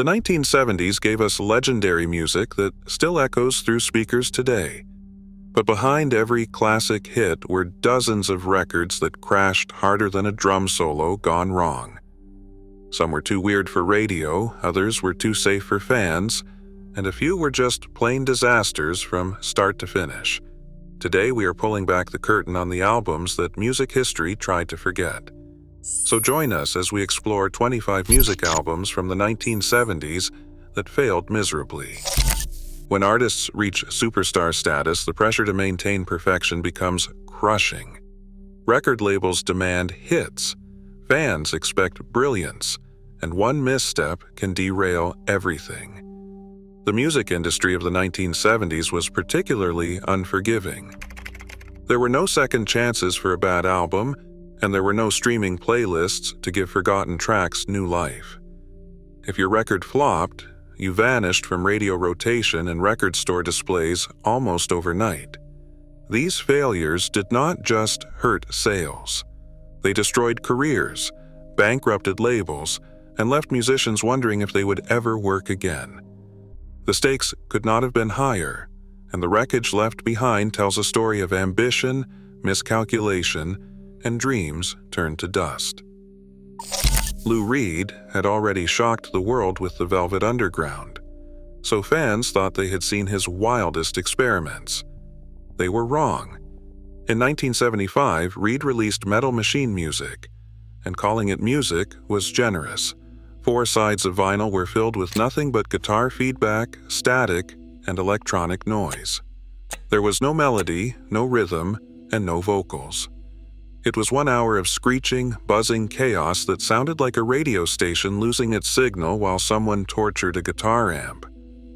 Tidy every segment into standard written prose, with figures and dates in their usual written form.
The 1970s gave us legendary music that still echoes through speakers today. But behind every classic hit were dozens of records that crashed harder than a drum solo gone wrong. Some were too weird for radio, others were too safe for fans, and a few were just plain disasters from start to finish. Today we are pulling back the curtain on the albums that music history tried to forget. So join us as we explore 25 music albums from the 1970s that failed miserably. When artists reach superstar status, the pressure to maintain perfection becomes crushing. Record labels demand hits, fans expect brilliance, and one misstep can derail everything. The music industry of the 1970s was particularly unforgiving. There were no second chances for a bad album, and there were no streaming playlists to give forgotten tracks new life. If your record flopped, you vanished from radio rotation and record store displays almost overnight. These failures did not just hurt sales. They destroyed careers, bankrupted labels, and left musicians wondering if they would ever work again. The stakes could not have been higher, and the wreckage left behind tells a story of ambition, miscalculation, and dreams turned to dust. Lou Reed had already shocked the world with the Velvet Underground, so fans thought they had seen his wildest experiments. They were wrong. In 1975, Reed released Metal Machine Music, and calling it music was generous. 4 sides of vinyl were filled with nothing but guitar feedback, static, and electronic noise. There was no melody, no rhythm, and no vocals. It was 1 hour of screeching, buzzing chaos that sounded like a radio station losing its signal while someone tortured a guitar amp.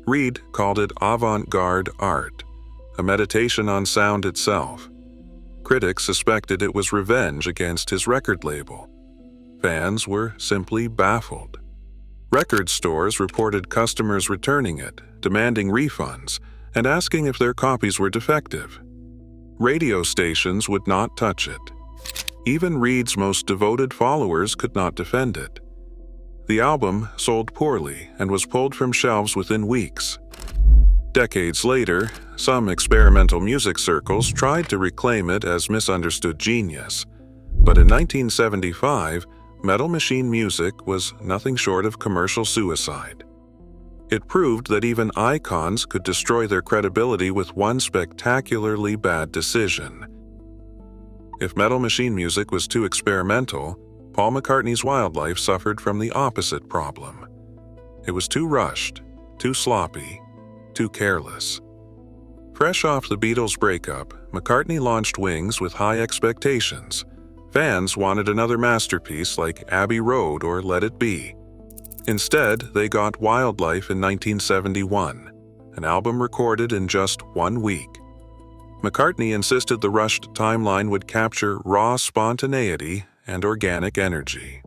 Reed called it avant-garde art, a meditation on sound itself. Critics suspected it was revenge against his record label. Fans were simply baffled. Record stores reported customers returning it, demanding refunds, and asking if their copies were defective. Radio stations would not touch it. Even Reed's most devoted followers could not defend it. The album sold poorly and was pulled from shelves within weeks. Decades later, some experimental music circles tried to reclaim it as misunderstood genius. But in 1975, Metal Machine Music was nothing short of commercial suicide. It proved that even icons could destroy their credibility with one spectacularly bad decision. If Metal Machine Music was too experimental, Paul McCartney's Wildlife suffered from the opposite problem. It was too rushed, too sloppy, too careless. Fresh off the Beatles' breakup, McCartney launched Wings with high expectations. Fans wanted another masterpiece like Abbey Road or Let It Be. Instead, they got Wildlife in 1971, an album recorded in just 1 week. McCartney insisted the rushed timeline would capture raw spontaneity and organic energy.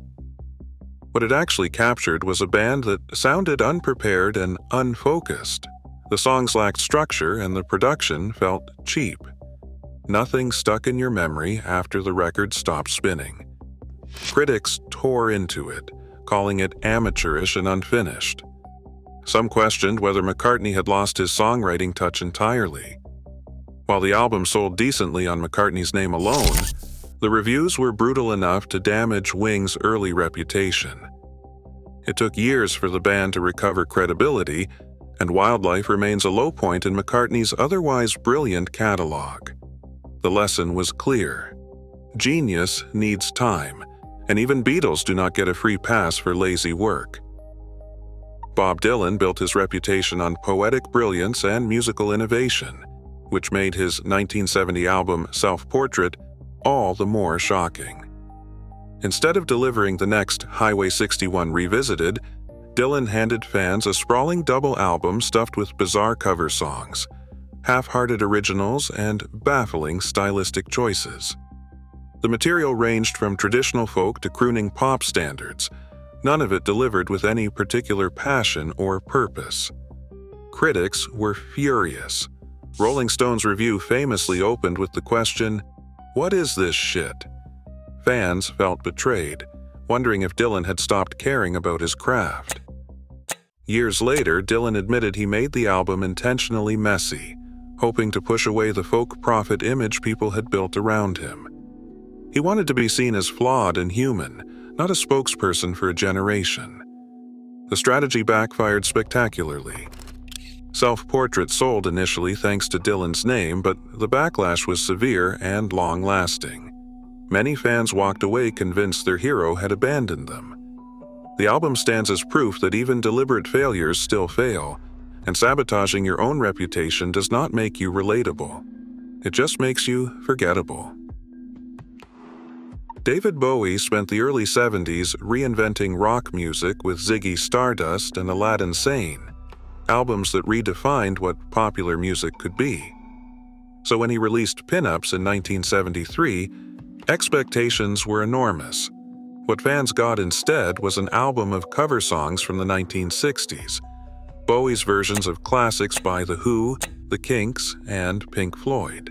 What it actually captured was a band that sounded unprepared and unfocused. The songs lacked structure and the production felt cheap. Nothing stuck in your memory after the record stopped spinning. Critics tore into it, calling it amateurish and unfinished. Some questioned whether McCartney had lost his songwriting touch entirely. While the album sold decently on McCartney's name alone, the reviews were brutal enough to damage Wings' early reputation. It took years for the band to recover credibility, and Wildlife remains a low point in McCartney's otherwise brilliant catalog. The lesson was clear. Genius needs time, and even Beatles do not get a free pass for lazy work. Bob Dylan built his reputation on poetic brilliance and musical innovation, which made his 1970 album Self-Portrait all the more shocking. Instead of delivering the next Highway 61 Revisited, Dylan handed fans a sprawling double album stuffed with bizarre cover songs, half-hearted originals, and baffling stylistic choices. The material ranged from traditional folk to crooning pop standards. None of it delivered with any particular passion or purpose. Critics were furious. Rolling Stone's review famously opened with the question, "What is this shit?" Fans felt betrayed, wondering if Dylan had stopped caring about his craft. Years later, Dylan admitted he made the album intentionally messy, hoping to push away the folk prophet image people had built around him. He wanted to be seen as flawed and human, not a spokesperson for a generation. The strategy backfired spectacularly. Self-Portrait sold initially thanks to Dylan's name, but the backlash was severe and long-lasting. Many fans walked away convinced their hero had abandoned them. The album stands as proof that even deliberate failures still fail, and sabotaging your own reputation does not make you relatable. It just makes you forgettable. David Bowie spent the early 70s reinventing rock music with Ziggy Stardust and Aladdin Sane, albums that redefined what popular music could be. So when he released Pin-Ups in 1973, expectations were enormous. What fans got instead was an album of cover songs from the 1960s, Bowie's versions of classics by The Who, The Kinks, and Pink Floyd.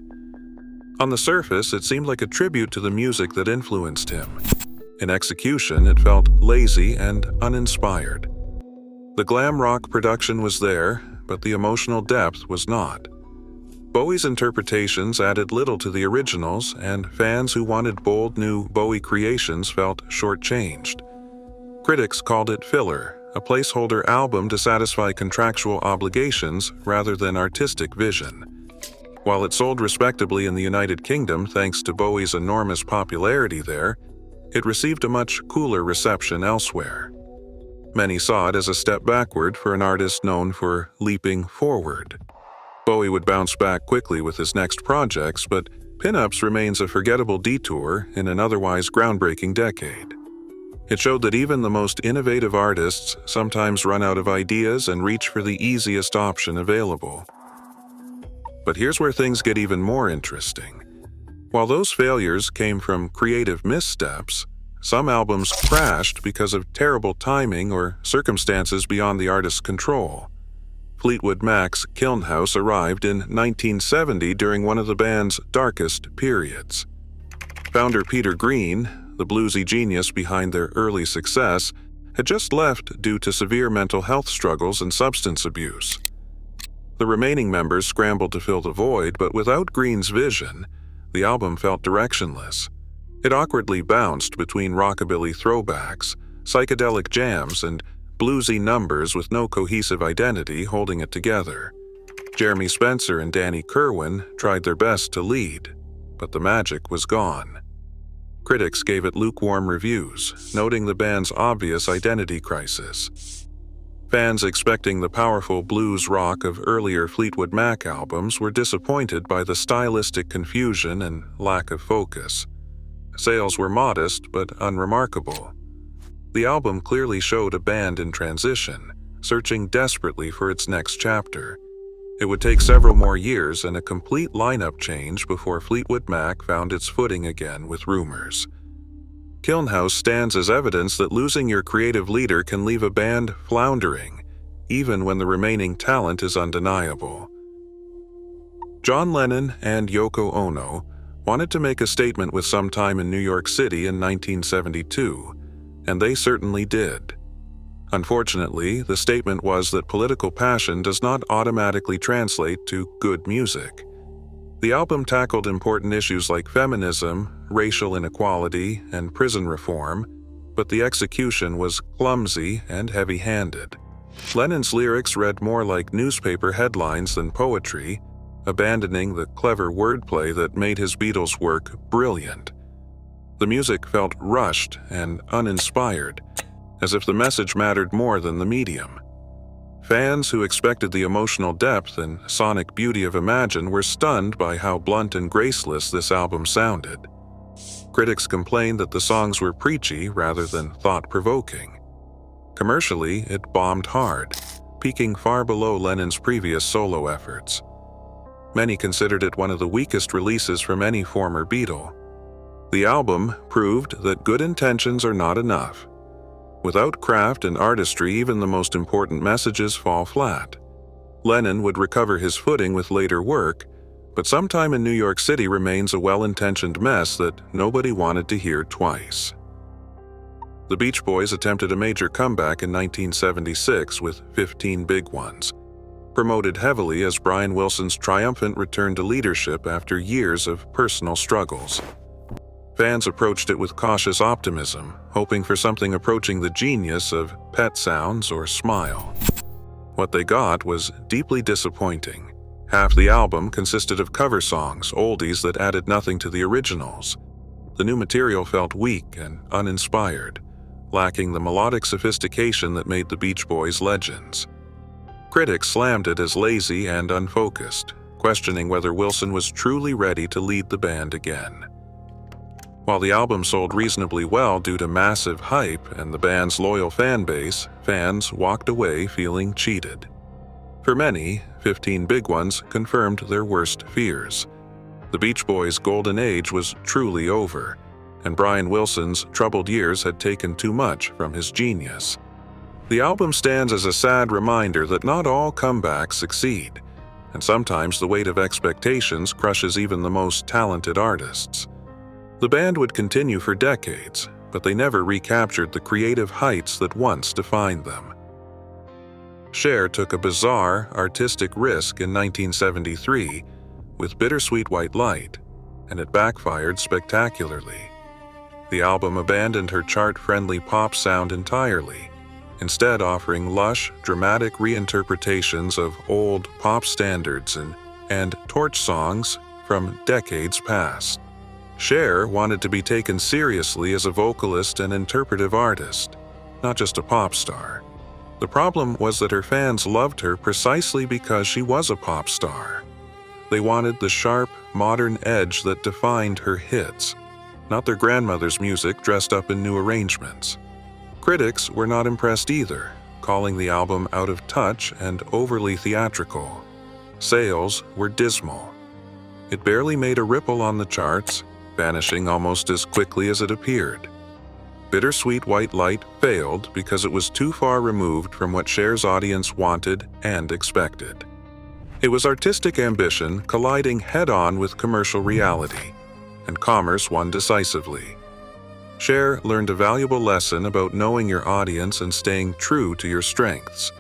On the surface, it seemed like a tribute to the music that influenced him. In execution, it felt lazy and uninspired. The glam rock production was there, but the emotional depth was not. Bowie's interpretations added little to the originals, and fans who wanted bold new Bowie creations felt shortchanged. Critics called it filler, a placeholder album to satisfy contractual obligations rather than artistic vision. While it sold respectably in the United Kingdom thanks to Bowie's enormous popularity there, it received a much cooler reception elsewhere. Many saw it as a step backward for an artist known for leaping forward. Bowie would bounce back quickly with his next projects, but Pin-Ups remains a forgettable detour in an otherwise groundbreaking decade. It showed that even the most innovative artists sometimes run out of ideas and reach for the easiest option available. But here's where things get even more interesting. While those failures came from creative missteps, some albums crashed because of terrible timing or circumstances beyond the artist's control. Fleetwood Mac's Kiln House arrived in 1970 during one of the band's darkest periods. Founder Peter Green, the bluesy genius behind their early success, had just left due to severe mental health struggles and substance abuse. The remaining members scrambled to fill the void, but without Green's vision, the album felt directionless. It awkwardly bounced between rockabilly throwbacks, psychedelic jams, and bluesy numbers with no cohesive identity holding it together. Jeremy Spencer and Danny Kirwan tried their best to lead, but the magic was gone. Critics gave it lukewarm reviews, noting the band's obvious identity crisis. Fans expecting the powerful blues rock of earlier Fleetwood Mac albums were disappointed by the stylistic confusion and lack of focus. Sales were modest but unremarkable. The album clearly showed a band in transition, searching desperately for its next chapter. It would take several more years and a complete lineup change before Fleetwood Mac found its footing again with Rumors. Kiln House stands as evidence that losing your creative leader can leave a band floundering, even when the remaining talent is undeniable. John Lennon and Yoko Ono wanted to make a statement with Some Time in New York City in 1972, and they certainly did. Unfortunately, the statement was that political passion does not automatically translate to good music. The album tackled important issues like feminism, racial inequality, and prison reform, but the execution was clumsy and heavy-handed. Lennon's lyrics read more like newspaper headlines than poetry, abandoning the clever wordplay that made his Beatles work brilliant. The music felt rushed and uninspired, as if the message mattered more than the medium. Fans who expected the emotional depth and sonic beauty of Imagine were stunned by how blunt and graceless this album sounded. Critics complained that the songs were preachy rather than thought-provoking. Commercially, it bombed hard, peaking far below Lennon's previous solo efforts. Many considered it one of the weakest releases from any former Beatle. The album proved that good intentions are not enough. Without craft and artistry, even the most important messages fall flat. Lennon would recover his footing with later work, but Sometime in New York City remains a well-intentioned mess that nobody wanted to hear twice. The Beach Boys attempted a major comeback in 1976 with 15 Big Ones, promoted heavily as Brian Wilson's triumphant return to leadership after years of personal struggles. Fans approached it with cautious optimism, hoping for something approaching the genius of Pet Sounds or Smile. What they got was deeply disappointing. Half the album consisted of cover songs, oldies that added nothing to the originals. The new material felt weak and uninspired, lacking the melodic sophistication that made the Beach Boys legends. Critics slammed it as lazy and unfocused, questioning whether Wilson was truly ready to lead the band again. While the album sold reasonably well due to massive hype and the band's loyal fan base, fans walked away feeling cheated. For many, 15 Big Ones confirmed their worst fears. The Beach Boys' golden age was truly over, and Brian Wilson's troubled years had taken too much from his genius. The album stands as a sad reminder that not all comebacks succeed, and sometimes the weight of expectations crushes even the most talented artists. The band would continue for decades, but they never recaptured the creative heights that once defined them. Cher took a bizarre, artistic risk in 1973 with Bittersweet White Light, and it backfired spectacularly. The album abandoned her chart-friendly pop sound entirely, instead offering lush, dramatic reinterpretations of old pop standards and torch songs from decades past. Cher wanted to be taken seriously as a vocalist and interpretive artist, not just a pop star. The problem was that her fans loved her precisely because she was a pop star. They wanted the sharp, modern edge that defined her hits, not their grandmother's music dressed up in new arrangements. Critics were not impressed either, calling the album out of touch and overly theatrical. Sales were dismal. It barely made a ripple on the charts, vanishing almost as quickly as it appeared. Bittersweet White Light failed because it was too far removed from what Cher's audience wanted and expected. It was artistic ambition colliding head-on with commercial reality, and commerce won decisively. Cher learned a valuable lesson about knowing your audience and staying true to your strengths.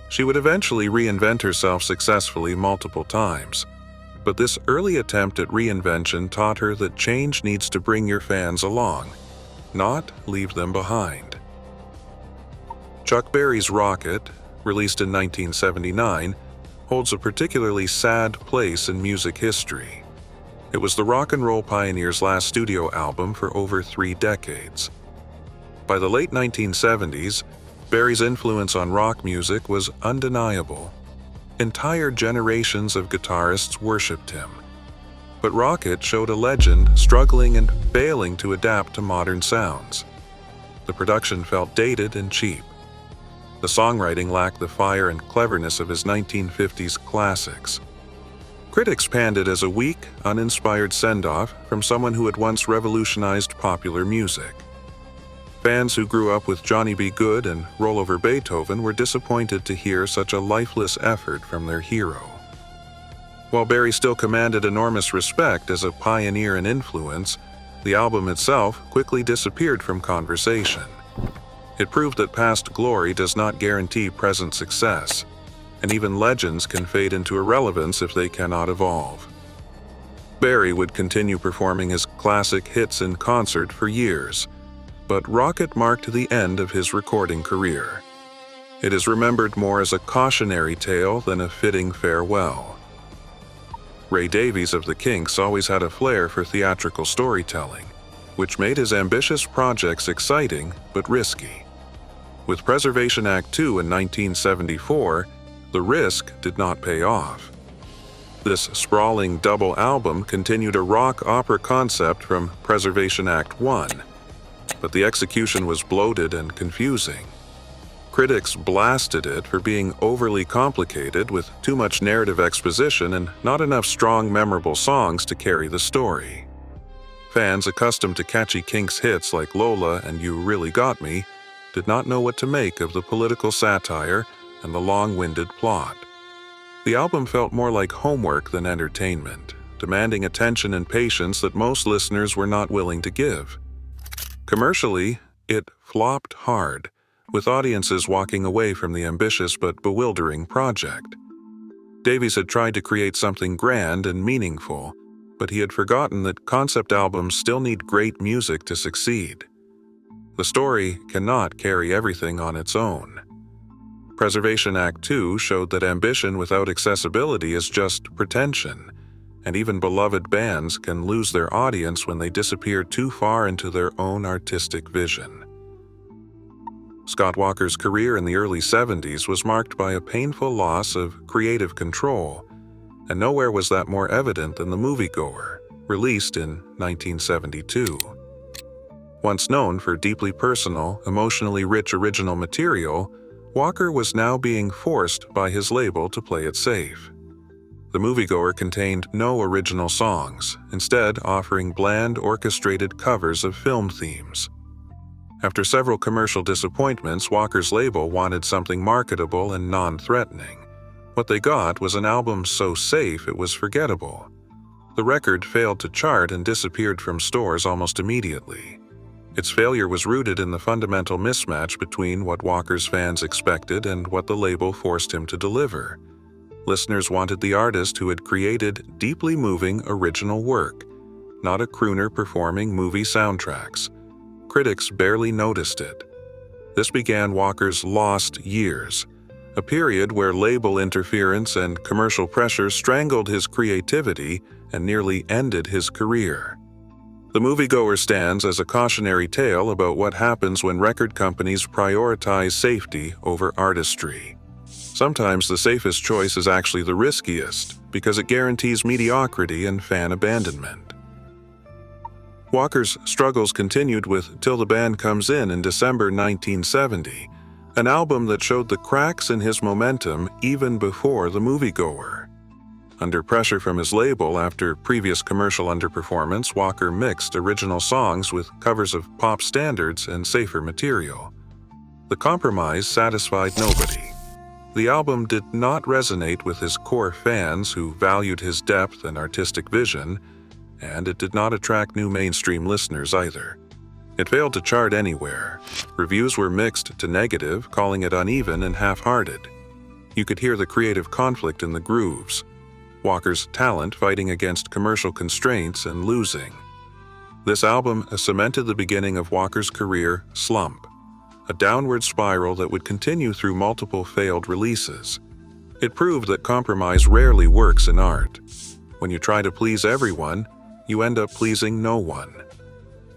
She would eventually reinvent herself successfully multiple times, but this early attempt at reinvention taught her that change needs to bring your fans along, not leave them behind. Chuck Berry's Rocket, released in 1979, holds a particularly sad place in music history. It was the rock and roll pioneer's last studio album for over 3 decades. By the late 1970s, Berry's influence on rock music was undeniable. Entire generations of guitarists worshipped him. But Rocket showed a legend struggling and failing to adapt to modern sounds. The production felt dated and cheap. The songwriting lacked the fire and cleverness of his 1950s classics. Critics panned it as a weak, uninspired send-off from someone who had once revolutionized popular music. Fans who grew up with Johnny B. Good and Roll Over Beethoven were disappointed to hear such a lifeless effort from their hero. While Berry still commanded enormous respect as a pioneer and influence, the album itself quickly disappeared from conversation. It proved that past glory does not guarantee present success, and even legends can fade into irrelevance if they cannot evolve. Berry would continue performing his classic hits in concert for years, but Rocket marked the end of his recording career. It is remembered more as a cautionary tale than a fitting farewell. Ray Davies of the Kinks always had a flair for theatrical storytelling, which made his ambitious projects exciting but risky. With Preservation Act 2 in 1974, the risk did not pay off. This sprawling double album continued a rock opera concept from Preservation Act 1, but the execution was bloated and confusing. Critics blasted it for being overly complicated with too much narrative exposition and not enough strong, memorable songs to carry the story. Fans accustomed to catchy Kinks hits like Lola and You Really Got Me did not know what to make of the political satire and the long-winded plot. The album felt more like homework than entertainment, demanding attention and patience that most listeners were not willing to give. Commercially, It flopped hard, with audiences walking away from the ambitious but bewildering project. Davies had tried to create something grand and meaningful, but he had forgotten that concept albums still need great music to succeed. The story cannot carry everything on its own. Preservation Act 2 showed that ambition without accessibility is just pretension, and even beloved bands can lose their audience when they disappear too far into their own artistic vision. Scott Walker's career in the early 70s was marked by a painful loss of creative control, and nowhere was that more evident than The Moviegoer, released in 1972. Once known for deeply personal, emotionally rich original material, Walker was now being forced by his label to play it safe. The Moviegoer contained no original songs, instead offering bland, orchestrated covers of film themes. After several commercial disappointments, Walker's label wanted something marketable and non-threatening. What they got was an album so safe it was forgettable. The record failed to chart and disappeared from stores almost immediately. Its failure was rooted in the fundamental mismatch between what Walker's fans expected and what the label forced him to deliver. Listeners wanted the artist who had created deeply moving original work, not a crooner performing movie soundtracks. Critics barely noticed it. This began Walker's lost years, a period where label interference and commercial pressure strangled his creativity and nearly ended his career. The Moviegoer stands as a cautionary tale about what happens when record companies prioritize safety over artistry. Sometimes the safest choice is actually the riskiest, because it guarantees mediocrity and fan abandonment. Walker's struggles continued with Till the Band Comes in December 1970, an album that showed the cracks in his momentum even before The Moviegoer. Under pressure from his label after previous commercial underperformance, Walker mixed original songs with covers of pop standards and safer material. The compromise satisfied nobody. The album did not resonate with his core fans who valued his depth and artistic vision, and it did not attract new mainstream listeners either. It failed to chart anywhere. Reviews were mixed to negative, calling it uneven and half-hearted. You could hear the creative conflict in the grooves. Walker's talent fighting against commercial constraints and losing. This album cemented the beginning of Walker's career slump, a downward spiral that would continue through multiple failed releases. It proved that compromise rarely works in art. When you try to please everyone, you end up pleasing no one.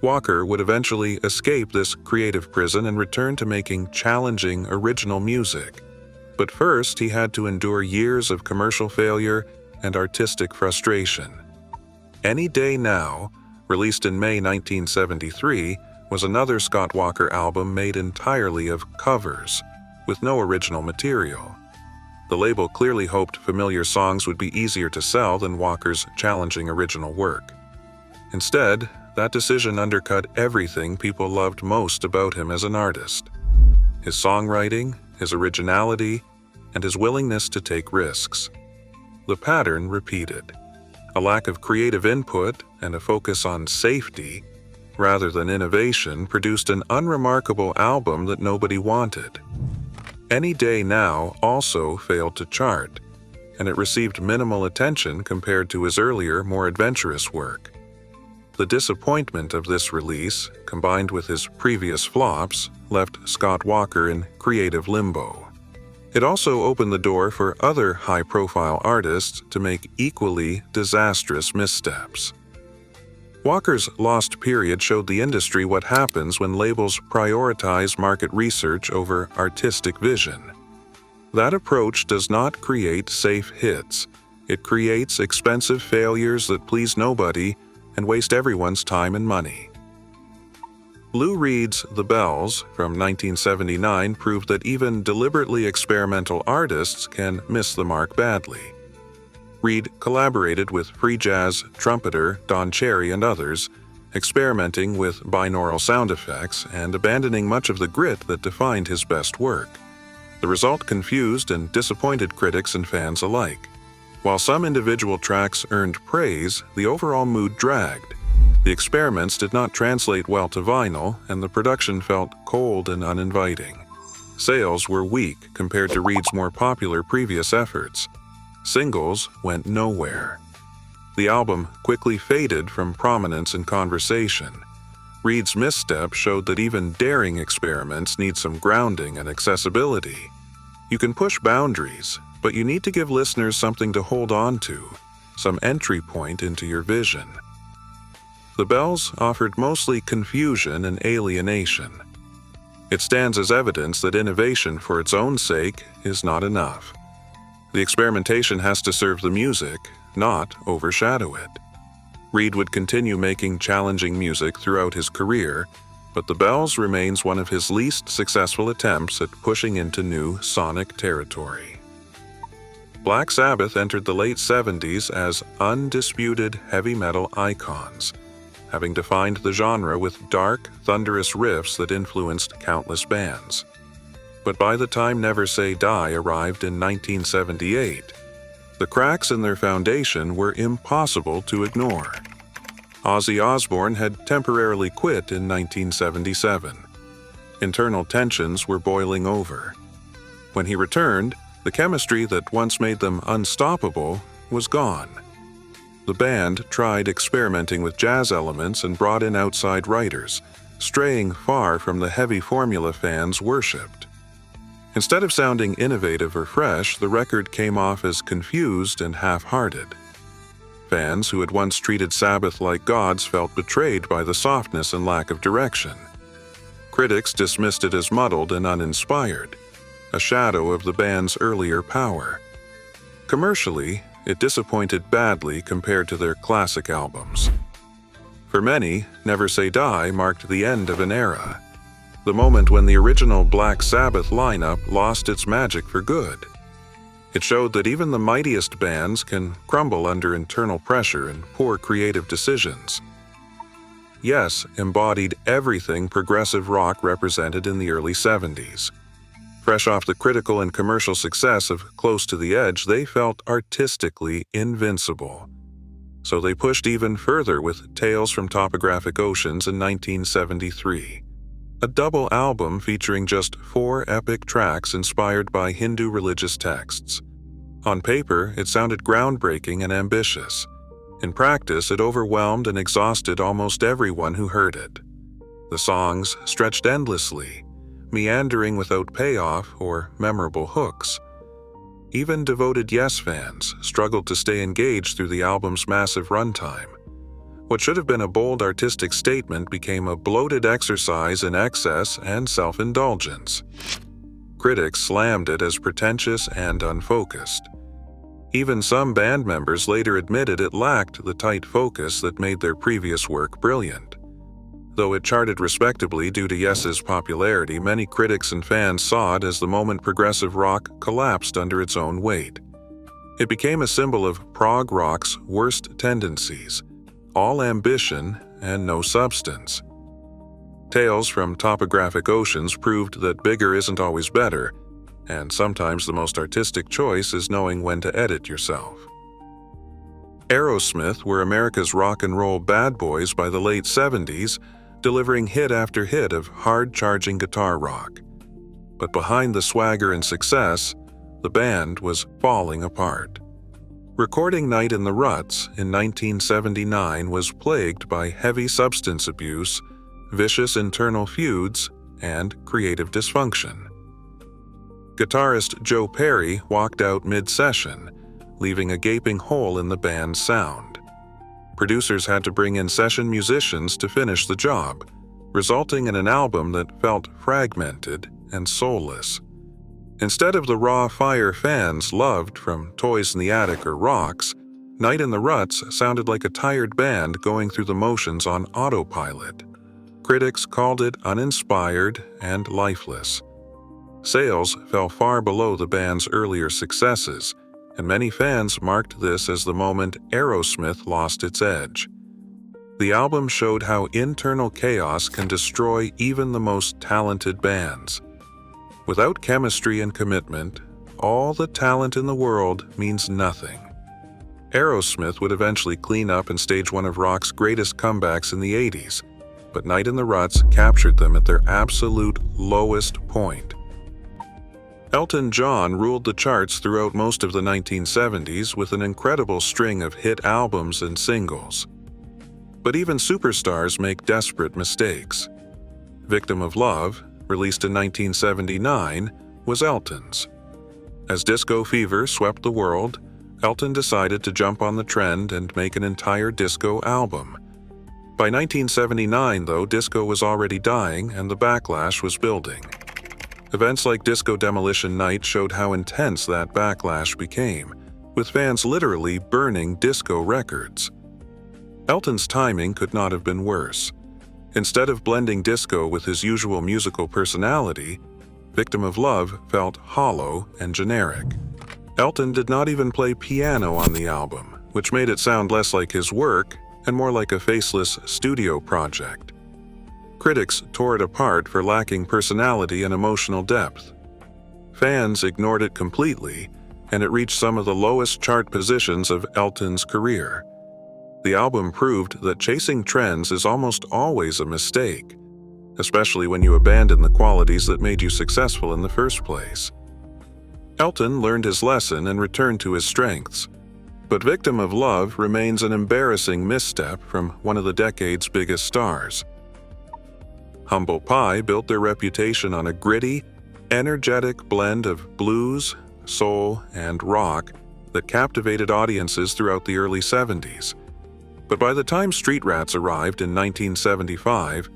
Walker would eventually escape this creative prison and return to making challenging original music. But first, he had to endure years of commercial failure and artistic frustration. Any Day Now, released in May 1973, was another Scott Walker album made entirely of covers, with no original material. The label clearly hoped familiar songs would be easier to sell than Walker's challenging original work. Instead, that decision undercut everything people loved most about him as an artist: his songwriting, his originality, and his willingness to take risks. The pattern repeated: a lack of creative input and a focus on safety rather than innovation produced an unremarkable album that nobody wanted. Any Day Now also failed to chart, and it received minimal attention compared to his earlier, more adventurous work. The disappointment of this release, combined with his previous flops, left Scott Walker in creative limbo. It also opened the door for other high-profile artists to make equally disastrous missteps. Walker's lost period showed the industry what happens when labels prioritize market research over artistic vision. That approach does not create safe hits. It creates expensive failures that please nobody and waste everyone's time and money. Lou Reed's The Bells from 1979 proved that even deliberately experimental artists can miss the mark badly. Reed collaborated with free jazz trumpeter Don Cherry and others, experimenting with binaural sound effects and abandoning much of the grit that defined his best work. The result confused and disappointed critics and fans alike. While some individual tracks earned praise, the overall mood dragged. The experiments did not translate well to vinyl, and the production felt cold and uninviting. Sales were weak compared to Reed's more popular previous efforts. Singles went nowhere. The album quickly faded from prominence in conversation. Reed's misstep showed that even daring experiments need some grounding and accessibility. You can push boundaries, but you need to give listeners something to hold on to, some entry point into your vision. The Bells offered mostly confusion and alienation. It stands as evidence that innovation for its own sake is not enough. The experimentation has to serve the music, not overshadow it. Reed would continue making challenging music throughout his career, but The Bells remains one of his least successful attempts at pushing into new sonic territory. Black Sabbath entered the late 70s as undisputed heavy metal icons, having defined the genre with dark, thunderous riffs that influenced countless bands. But by the time Never Say Die arrived in 1978, the cracks in their foundation were impossible to ignore. Ozzy Osbourne had temporarily quit in 1977. Internal tensions were boiling over. When he returned, the chemistry that once made them unstoppable was gone. The band tried experimenting with jazz elements and brought in outside writers, straying far from the heavy formula fans worshipped. Instead of sounding innovative or fresh, the record came off as confused and half-hearted. Fans who had once treated Sabbath like gods felt betrayed by the softness and lack of direction. Critics dismissed it as muddled and uninspired, a shadow of the band's earlier power. Commercially, it disappointed badly compared to their classic albums. For many, Never Say Die marked the end of an era, the moment when the original Black Sabbath lineup lost its magic for good. It showed that even the mightiest bands can crumble under internal pressure and poor creative decisions. Yes embodied everything progressive rock represented in the early 70s. Fresh off the critical and commercial success of Close to the Edge, they felt artistically invincible. So they pushed even further with Tales from Topographic Oceans in 1973, a double album featuring just 4 epic tracks inspired by Hindu religious texts. On paper, it sounded groundbreaking and ambitious. In practice, it overwhelmed and exhausted almost everyone who heard it. The songs stretched endlessly, meandering without payoff or memorable hooks. Even devoted Yes fans struggled to stay engaged through the album's massive runtime. What should have been a bold artistic statement became a bloated exercise in excess and self-indulgence. Critics slammed it as pretentious and unfocused. Even some band members later admitted it lacked the tight focus that made their previous work brilliant. Though it charted respectably due to Yes's popularity, many critics and fans saw it as the moment progressive rock collapsed under its own weight. It became a symbol of prog rock's worst tendencies, all ambition and no substance. Tales from Topographic Oceans proved that bigger isn't always better, and sometimes the most artistic choice is knowing when to edit yourself. Aerosmith were America's rock and roll bad boys by the late 70s, delivering hit after hit of hard-charging guitar rock. But behind the swagger and success, the band was falling apart. Recording Night in the Ruts in 1979 was plagued by heavy substance abuse, vicious internal feuds, and creative dysfunction. Guitarist Joe Perry walked out mid-session, leaving a gaping hole in the band's sound. Producers had to bring in session musicians to finish the job, resulting in an album that felt fragmented and soulless. Instead of the raw fire fans loved from Toys in the Attic or Rocks, Night in the Ruts sounded like a tired band going through the motions on autopilot. Critics called it uninspired and lifeless. Sales fell far below the band's earlier successes, and many fans marked this as the moment Aerosmith lost its edge. The album showed how internal chaos can destroy even the most talented bands. Without chemistry and commitment, all the talent in the world means nothing. Aerosmith would eventually clean up and stage one of rock's greatest comebacks in the 80s, but Night in the Ruts captured them at their absolute lowest point. Elton John ruled the charts throughout most of the 1970s with an incredible string of hit albums and singles. But even superstars make desperate mistakes. Victim of Love, released in 1979, was Elton's. As disco fever swept the world, Elton decided to jump on the trend and make an entire disco album. By 1979, though, disco was already dying and the backlash was building. Events like Disco Demolition Night showed how intense that backlash became, with fans literally burning disco records. Elton's timing could not have been worse. Instead of blending disco with his usual musical personality, Victim of Love felt hollow and generic. Elton did not even play piano on the album, which made it sound less like his work and more like a faceless studio project. Critics tore it apart for lacking personality and emotional depth. Fans ignored it completely, and it reached some of the lowest chart positions of Elton's career. The album proved that chasing trends is almost always a mistake, especially when you abandon the qualities that made you successful in the first place. Elton learned his lesson and returned to his strengths, but Victim of Love remains an embarrassing misstep from one of the decade's biggest stars. Humble Pie built their reputation on a gritty, energetic blend of blues, soul, and rock that captivated audiences throughout the early 70s. But by the time Street Rats arrived in 1975,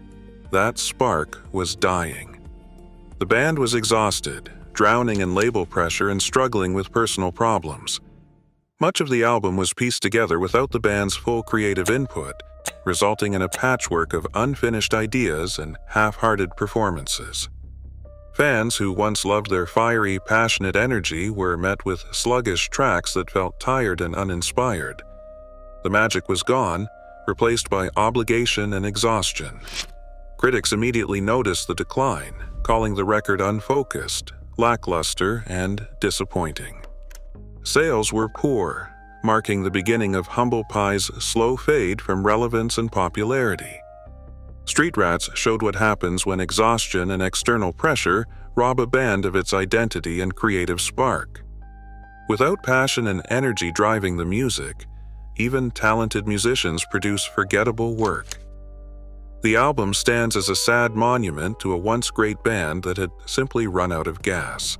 that spark was dying. The band was exhausted, drowning in label pressure and struggling with personal problems. Much of the album was pieced together without the band's full creative input, resulting in a patchwork of unfinished ideas and half-hearted performances. Fans who once loved their fiery, passionate energy were met with sluggish tracks that felt tired and uninspired. The magic was gone, replaced by obligation and exhaustion. Critics immediately noticed the decline, calling the record unfocused, lackluster, and disappointing. Sales were poor, marking the beginning of Humble Pie's slow fade from relevance and popularity. Street Rats showed what happens when exhaustion and external pressure rob a band of its identity and creative spark. Without passion and energy driving the music, even talented musicians produce forgettable work. The album stands as a sad monument to a once great band that had simply run out of gas.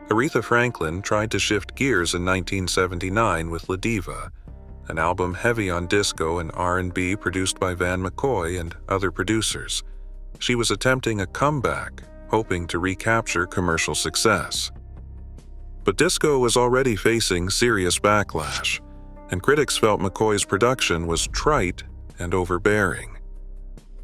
Aretha Franklin tried to shift gears in 1979 with La Diva, an album heavy on disco and R&B produced by Van McCoy and other producers. She was attempting a comeback, hoping to recapture commercial success. But disco was already facing serious backlash, and critics felt McCoy's production was trite and overbearing.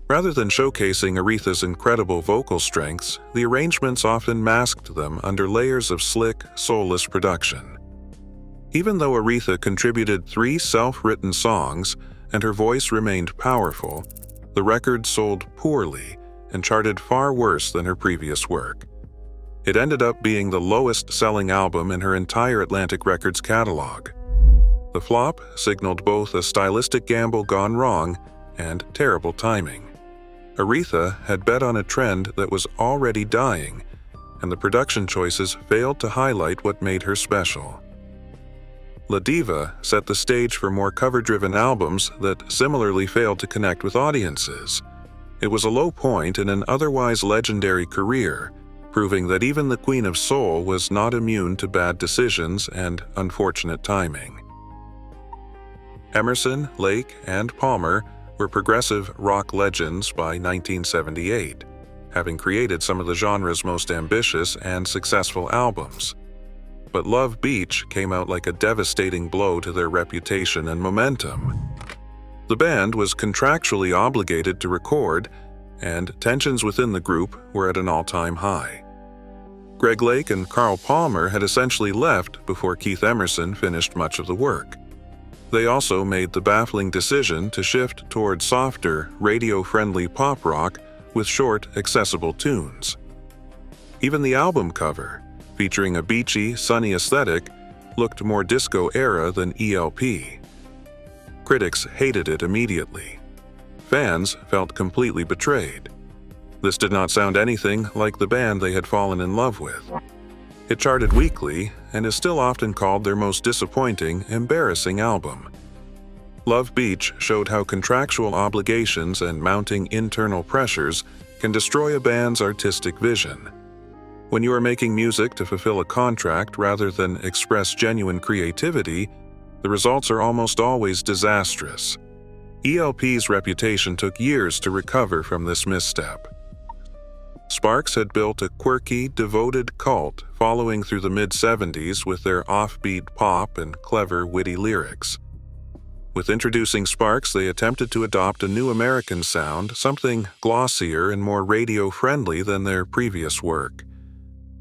Rather than showcasing Aretha's incredible vocal strengths, the arrangements often masked them under layers of slick, soulless production. Even though Aretha contributed 3 self-written songs and her voice remained powerful, the record sold poorly and charted far worse than her previous work. It ended up being the lowest-selling album in her entire Atlantic Records catalog. The flop signaled both a stylistic gamble gone wrong and terrible timing. Aretha had bet on a trend that was already dying, and the production choices failed to highlight what made her special. La Diva set the stage for more cover-driven albums that similarly failed to connect with audiences. It was a low point in an otherwise legendary career, proving that even the Queen of Soul was not immune to bad decisions and unfortunate timing. Emerson, Lake, and Palmer were progressive rock legends by 1978, having created some of the genre's most ambitious and successful albums. But Love Beach came out like a devastating blow to their reputation and momentum. The band was contractually obligated to record, and tensions within the group were at an all-time high. Greg Lake and Carl Palmer had essentially left before Keith Emerson finished much of the work. They also made the baffling decision to shift toward softer, radio-friendly pop rock with short, accessible tunes. Even the album cover, featuring a beachy, sunny aesthetic, looked more disco-era than ELP. Critics hated it immediately. Fans felt completely betrayed. This did not sound anything like the band they had fallen in love with. It charted weekly and is still often called their most disappointing, embarrassing album. Love Beach showed how contractual obligations and mounting internal pressures can destroy a band's artistic vision. When you are making music to fulfill a contract rather than express genuine creativity, the results are almost always disastrous. ELP's reputation took years to recover from this misstep. Sparks had built a quirky, devoted cult following through the mid-70s with their offbeat pop and clever, witty lyrics. With introducing Sparks, they attempted to adopt a new American sound, something glossier and more radio-friendly than their previous work.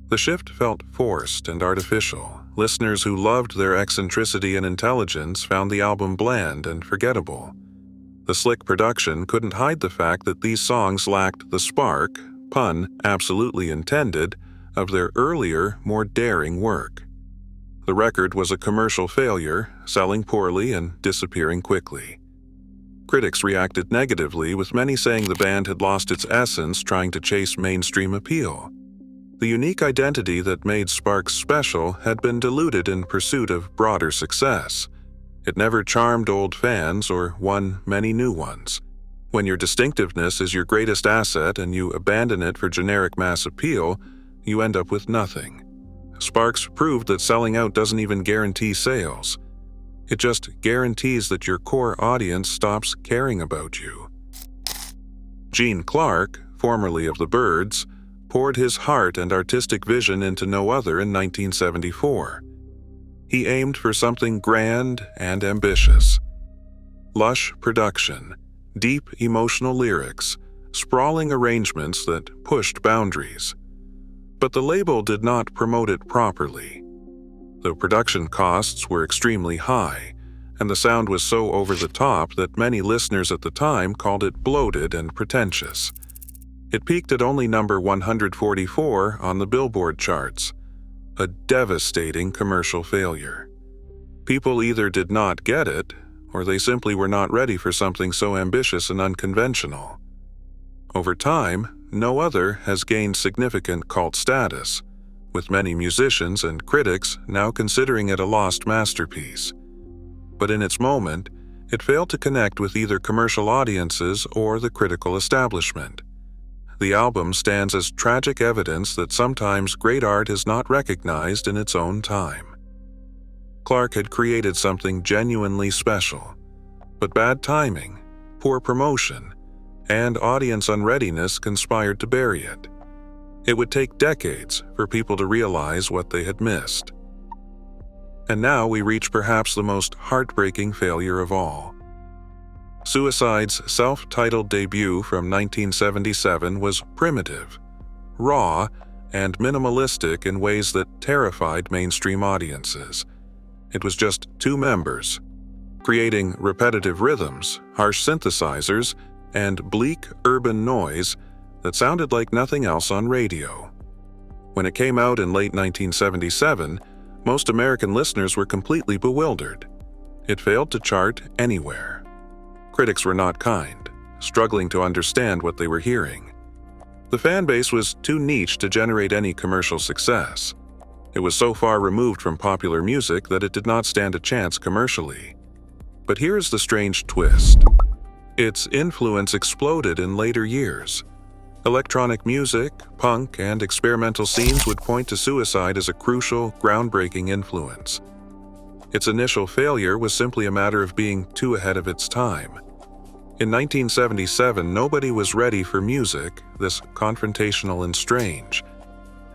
The shift felt forced and artificial. Listeners who loved their eccentricity and intelligence found the album bland and forgettable. The slick production couldn't hide the fact that these songs lacked the spark, pun absolutely intended, of their earlier, more daring work. The record was a commercial failure, selling poorly and disappearing quickly. Critics reacted negatively, with many saying the band had lost its essence trying to chase mainstream appeal. The unique identity that made Sparks special had been diluted in pursuit of broader success. It never charmed old fans or won many new ones. When your distinctiveness is your greatest asset and you abandon it for generic mass appeal, you end up with nothing. Sparks proved that selling out doesn't even guarantee sales. It just guarantees that your core audience stops caring about you. Gene Clark, formerly of the Byrds, poured his heart and artistic vision into no other in 1974. He aimed for something grand and ambitious. Lush production, deep emotional lyrics, sprawling arrangements that pushed boundaries. But the label did not promote it properly. The production costs were extremely high, and the sound was so over the top that many listeners at the time called it bloated and pretentious. It peaked at only number 144 on the Billboard charts, a devastating commercial failure. People either did not get it, or they simply were not ready for something so ambitious and unconventional. Over time, No Other has gained significant cult status, with many musicians and critics now considering it a lost masterpiece. But in its moment, it failed to connect with either commercial audiences or the critical establishment. The album stands as tragic evidence that sometimes great art is not recognized in its own time. Clark had created something genuinely special, but bad timing, poor promotion, and audience unreadiness conspired to bury it. It would take decades for people to realize what they had missed. And now we reach perhaps the most heartbreaking failure of all. Suicide's self-titled debut from 1977 was primitive, raw, and minimalistic in ways that terrified mainstream audiences. It was just two members, creating repetitive rhythms, harsh synthesizers, and bleak urban noise that sounded like nothing else on radio. When it came out in late 1977, most American listeners were completely bewildered. It failed to chart anywhere. Critics were not kind, struggling to understand what they were hearing. The fan base was too niche to generate any commercial success. It was so far removed from popular music that it did not stand a chance commercially. But here's the strange twist. Its influence exploded in later years. Electronic music, punk, and experimental scenes would point to Suicide as a crucial, groundbreaking influence. Its initial failure was simply a matter of being too ahead of its time. In 1977, nobody was ready for music this confrontational and strange.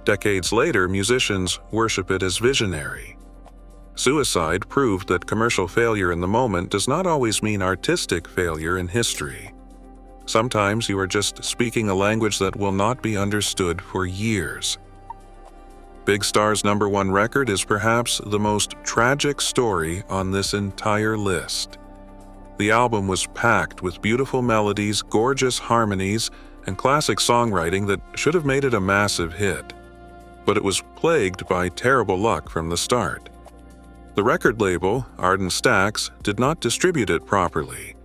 Decades later, musicians worship it as visionary. Suicide proved that commercial failure in the moment does not always mean artistic failure in history. Sometimes you are just speaking a language that will not be understood for years. Big Star's #1 record is perhaps the most tragic story on this entire list. The album was packed with beautiful melodies, gorgeous harmonies, and classic songwriting that should have made it a massive hit. But it was plagued by terrible luck from the start. The record label, Arden Stax, did not distribute it properly.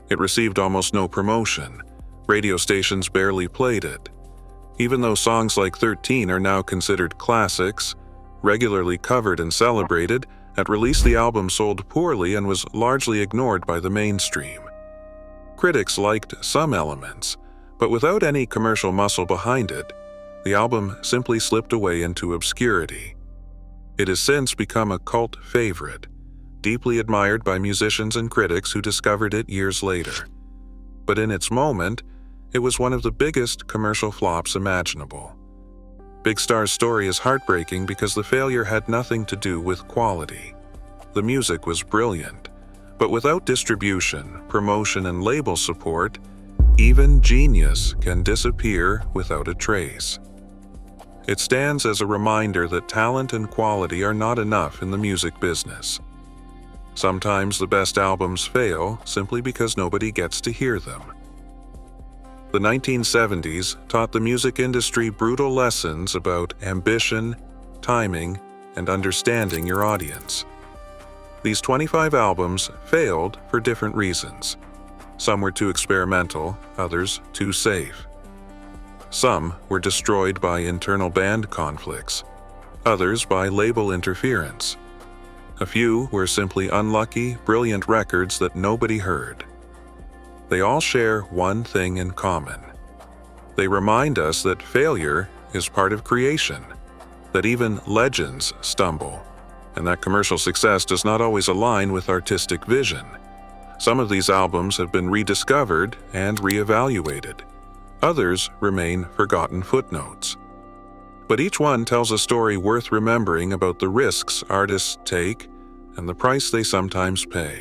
It received almost no promotion. Radio stations barely played it. Even though songs like 13 are now considered classics, regularly covered and celebrated, at release the album sold poorly and was largely ignored by the mainstream. Critics liked some elements, but without any commercial muscle behind it, the album simply slipped away into obscurity. It has since become a cult favorite, deeply admired by musicians and critics who discovered it years later. But in its moment, it was one of the biggest commercial flops imaginable. Big Star's story is heartbreaking because the failure had nothing to do with quality. The music was brilliant, but without distribution, promotion, and label support, even genius can disappear without a trace. It stands as a reminder that talent and quality are not enough in the music business. Sometimes the best albums fail simply because nobody gets to hear them. The 1970s taught the music industry brutal lessons about ambition, timing, and understanding your audience. These 25 albums failed for different reasons. Some were too experimental, others too safe. Some were destroyed by internal band conflicts, others by label interference. A few were simply unlucky, brilliant records that nobody heard. They all share one thing in common. They remind us that failure is part of creation, that even legends stumble, and that commercial success does not always align with artistic vision. Some of these albums have been rediscovered and reevaluated. Others remain forgotten footnotes. But each one tells a story worth remembering about the risks artists take and the price they sometimes pay.